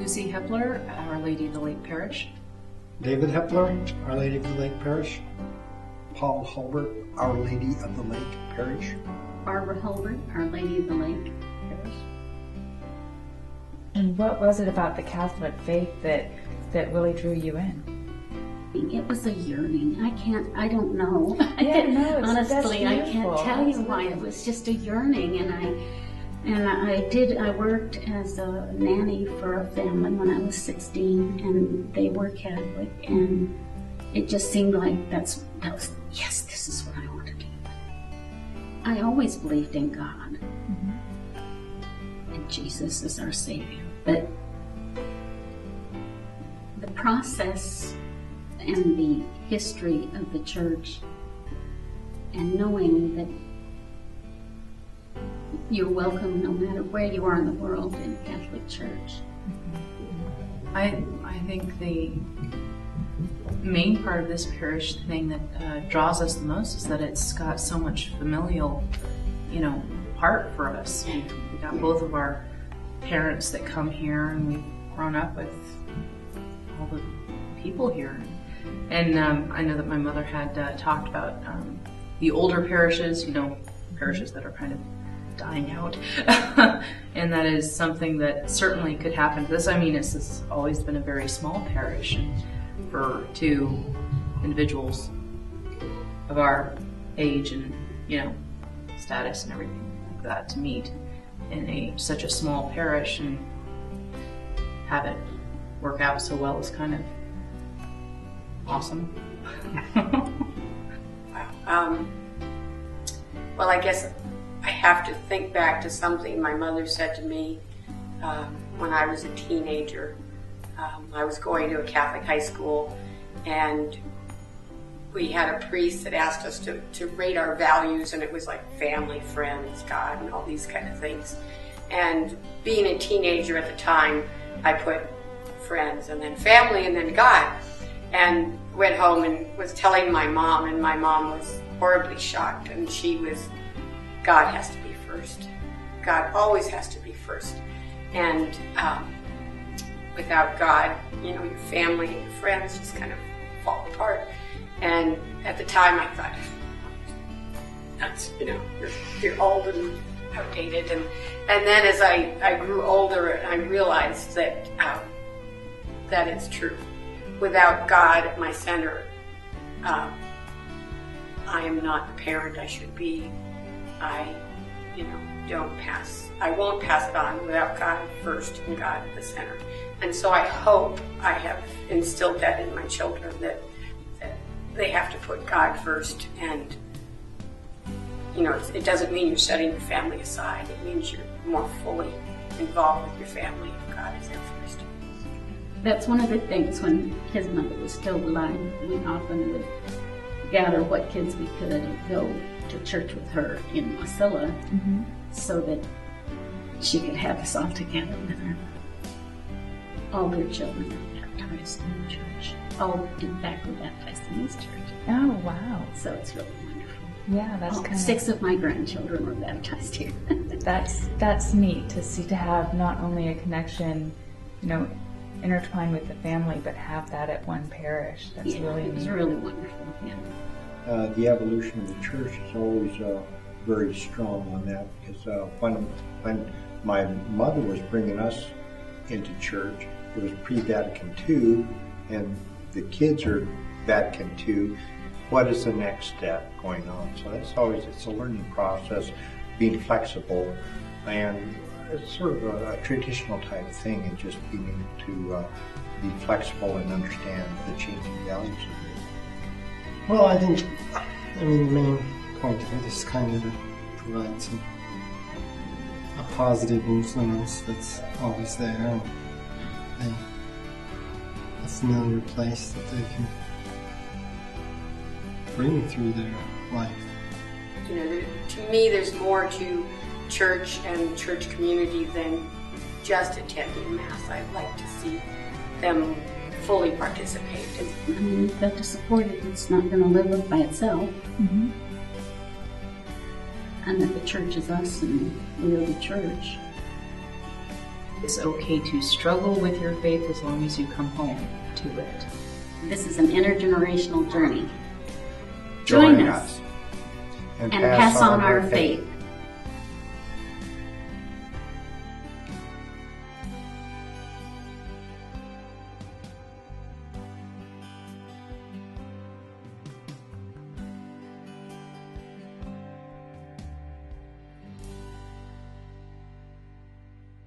Lucy Hepler, Our Lady of the Lake Parish. David Hepler, Our Lady of the Lake Parish. Paul Hulbert, Our Lady of the Lake Parish. Barbara Hulbert, Our Lady of the Lake Parish. And what was it about the Catholic faith that really drew you in? It was a yearning. I don't know. Yeah, no, honestly, I can't tell you why. It was just a yearning, and I worked as a nanny for a family when I was 16, and they were Catholic, and it just seemed like that was yes, this is what I want to do. I always believed in God, and Jesus is our Savior, but the process and the history of the church, and knowing that you're welcome no matter where you are in the world in Catholic Church. I think the main part of this parish, the thing that draws us the most, is that it's got so much familial, heart for us. We got both of our parents that come here, and we've grown up with all the people here. And I know that my mother had talked about the older parishes, parishes that are kind of dying out. And that is something that certainly could happen to this. I mean, this has always been a very small parish, and for two individuals of our age and, status and everything like that to meet in such a small parish and have it work out so well is kind of awesome. Well, I guess I have to think back to something my mother said to me when I was a teenager. I was going to a Catholic high school, and we had a priest that asked us to rate our values, and it was like family, friends, God, and all these kind of things. And being a teenager at the time, I put friends, and then family, and then God. And went home and was telling my mom, and my mom was horribly shocked, and God has to be first. God always has to be first. And without God, your family and your friends just kind of fall apart. And at the time I thought, that's, you're old and outdated. And then as I grew older, I realized that that is true. Without God at my center, I am not the parent I should be. I won't pass it on without God first and God at the center. And so I hope I have instilled that in my children, that they have to put God first. And, it doesn't mean you're setting your family aside. It means you're more fully involved with your family if God is there first. That's one of the things. When his mother was still alive, we often would gather what kids we could and go to church with her in Wasilla, so that she could have us all together with her. All their children were baptized in the church. All, in fact, were baptized in this church. Oh, wow. So it's really wonderful. Yeah, that's kind of... 6 of my grandchildren were baptized here. That's neat to have not only a connection, intertwined with the family, but have that at one parish. That's really neat. It was really wonderful. Yeah. The evolution of the church is always very strong on that, because when my mother was bringing us into church, it was pre-Vatican II, and the kids are Vatican II. What is the next step going on? So it's a learning process, being flexible, and it's sort of a traditional type thing, and just being able to be flexible and understand the changing values of it. Well, I think, the main point of it is kind of to provide a positive influence that's always there, and a familiar place that they can bring through their life. To me, there's more to church and church community than just attending Mass. I'd like to see them fully participate. We've got to support it. It's not going to live by itself. And that the church is us and we are the church. It's okay to struggle with your faith as long as you come home to it. This is an intergenerational journey. Join us and and pass on our faith.